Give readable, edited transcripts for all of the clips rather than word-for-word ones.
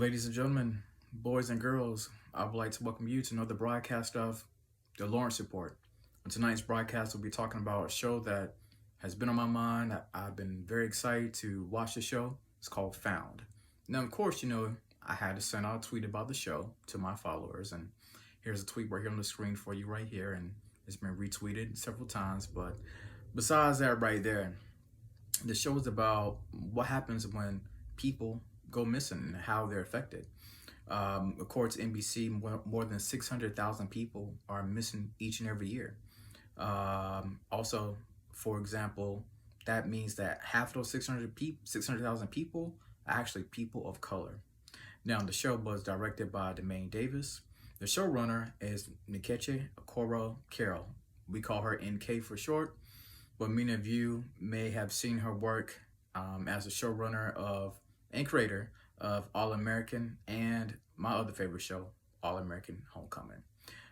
Ladies and gentlemen, boys and girls, I would like to welcome you to another broadcast of The Lawrence Report. On tonight's broadcast, we'll be talking about a show that has been on my mind. I've been very excited to watch the show. It's called Found. Now, of course, I had to send out a tweet about the show to my followers, and here's a tweet right here on the screen for you right here, and it's been retweeted several times. But besides that right there, the show is about what happens when people go missing and how they're affected. According to NBC, more than 600,000 people are missing each and every year. Also, for example, that means that half of those 600,000 people are actually people of color. Now, the show was directed by Demaine Davis. The showrunner is Nkechi Okoro Carroll. We call her NK for short, but many of you may have seen her work as a showrunner of and creator of All American and my other favorite show, All American Homecoming.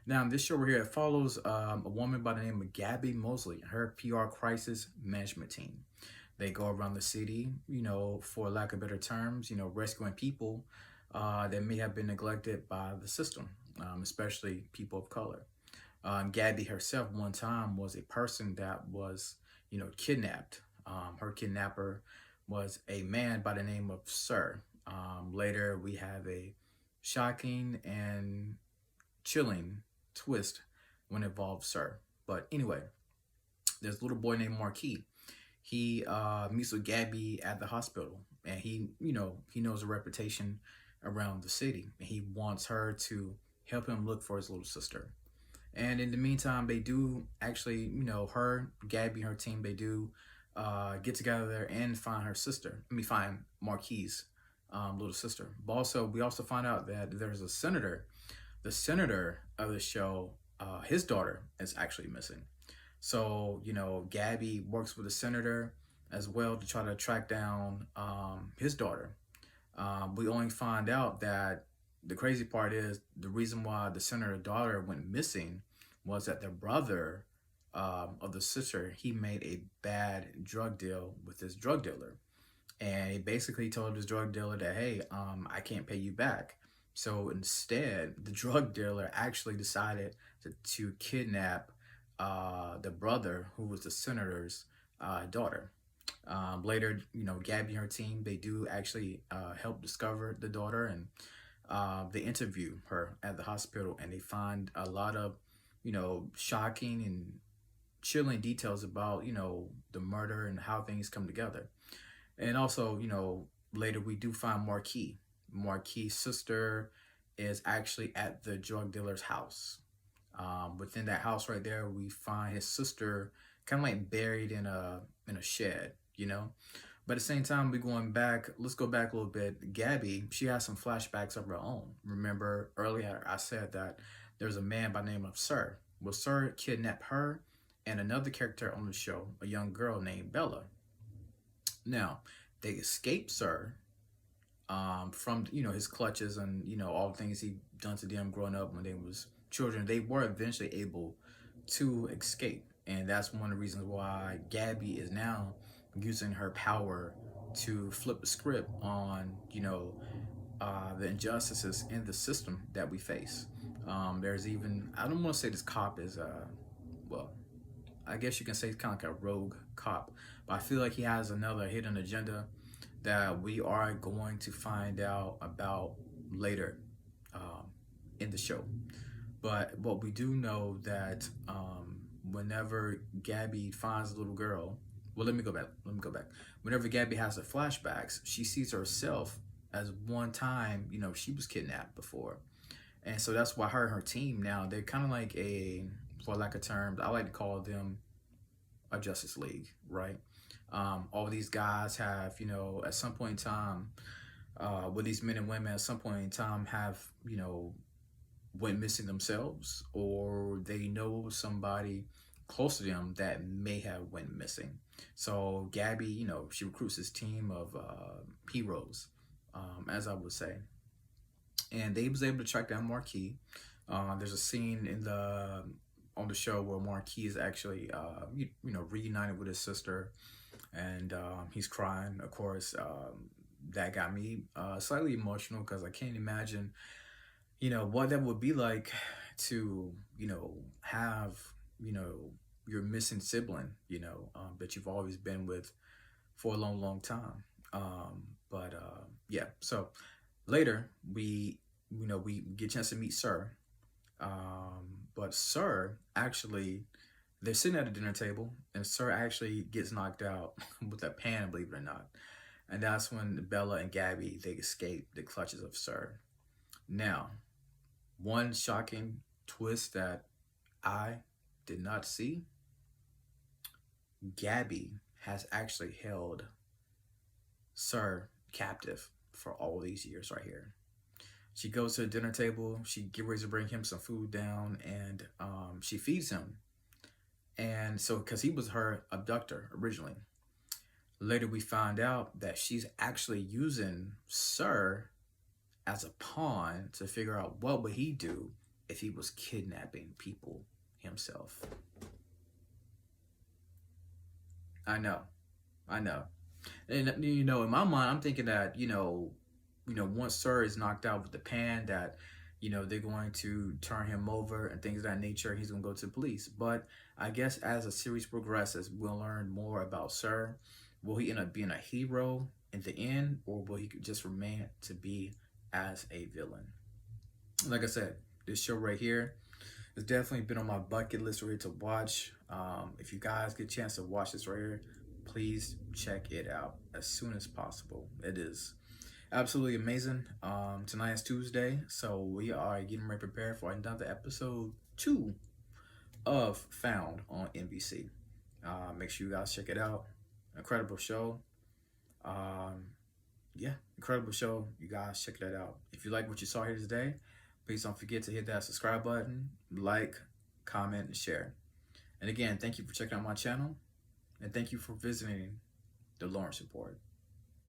Now, in this show right here, it follows a woman by the name of Gabby Mosley, her PR crisis management team. They go around the city, for lack of better terms, rescuing people that may have been neglected by the system, especially people of color. Gabby herself one time was a person that was, kidnapped. Her kidnapper was a man by the name of Sir. Later, we have a shocking and chilling twist when it involves Sir. But anyway, there's a little boy named Marquis. He meets with Gabby at the hospital, and he knows a reputation around the city. He wants her to help him look for his little sister. And in the meantime, they do actually, her, Gabby, her team, they do get together and find her sister. Find Marquis' little sister. But also, we also find out that there's a senator. The senator of the show, his daughter is actually missing. So, Gabby works with the senator as well to try to track down his daughter. We only find out that the crazy part is the reason why the senator's daughter went missing was that the brother of the sister, he made a bad drug deal with this drug dealer. And he basically told this drug dealer that, hey, I can't pay you back. So instead, the drug dealer actually decided to kidnap the brother who was the senator's daughter. Later, Gabby and her team, they do actually help discover the daughter, and they interview her at the hospital, and they find a lot of, shocking and chilling details about, the murder and how things come together. And also, later we do find Marquis. Marquis' sister is actually at the drug dealer's house. Within that house right there, we find his sister kind of like buried in a shed, But at the same time, let's go back a little bit. Gabby, she has some flashbacks of her own. Remember earlier I said that there's a man by the name of Sir. Well, Sir kidnapped her and another character on the show, a young girl named Bella. Now, they escaped Sir from, his clutches and, all the things he done to them growing up when they was children. They were eventually able to escape. And that's one of the reasons why Gabby is now using her power to flip the script on, the injustices in the system that we face. There's even, I don't want to say this cop is, I guess you can say it's kind of like a rogue cop, but I feel like he has another hidden agenda that we are going to find out about later in the show. But what we do know that whenever Gabby finds a little girl, let me go back. Whenever Gabby has the flashbacks, she sees herself as one time, she was kidnapped before. And so that's why her and her team now, they're kind of like for lack of terms, I like to call them a Justice League, right? All these guys have, at some point in time, with these men and women at some point in time have, went missing themselves, or they know somebody close to them that may have went missing. So Gabby, she recruits this team of heroes, as I would say. And they was able to track down Marquis. There's a scene on the show where Marquis is actually, reunited with his sister, and he's crying. Of course, that got me slightly emotional because I can't imagine, what that would be like to, have, your missing sibling, that you've always been with for a long, long time. But yeah, so later we get a chance to meet Sir. But Sir actually, they're sitting at a dinner table, and Sir actually gets knocked out with a pan, believe it or not. And that's when Bella and Gabby they escape the clutches of Sir. Now, one shocking twist that I did not see: Gabby has actually held Sir captive for all these years right here. She goes to the dinner table. She get ready to bring him some food down, and she feeds him. And so, because he was her abductor originally, later we find out that she's actually using Sir as a pawn to figure out what would he do if he was kidnapping people himself. I know, I know. And in my mind, I'm thinking that once Sir is knocked out with the pan, that they're going to turn him over and things of that nature. He's going to go to the police. But I guess as the series progresses, we'll learn more about Sir. Will he end up being a hero in the end, or will he just remain to be as a villain? Like I said, this show right here has definitely been on my bucket list right here to watch. If you guys get a chance to watch this right here, please check it out as soon as possible. It is absolutely amazing. Tonight is Tuesday, so we are getting ready to prepare for another episode 2 of Found on NBC. Make sure you guys check it out. Incredible show. Yeah, incredible show. You guys check that out. If you like what you saw here today, please don't forget to hit that subscribe button, like, comment, and share. And again, thank you for checking out my channel, and thank you for visiting the Lawrence Report.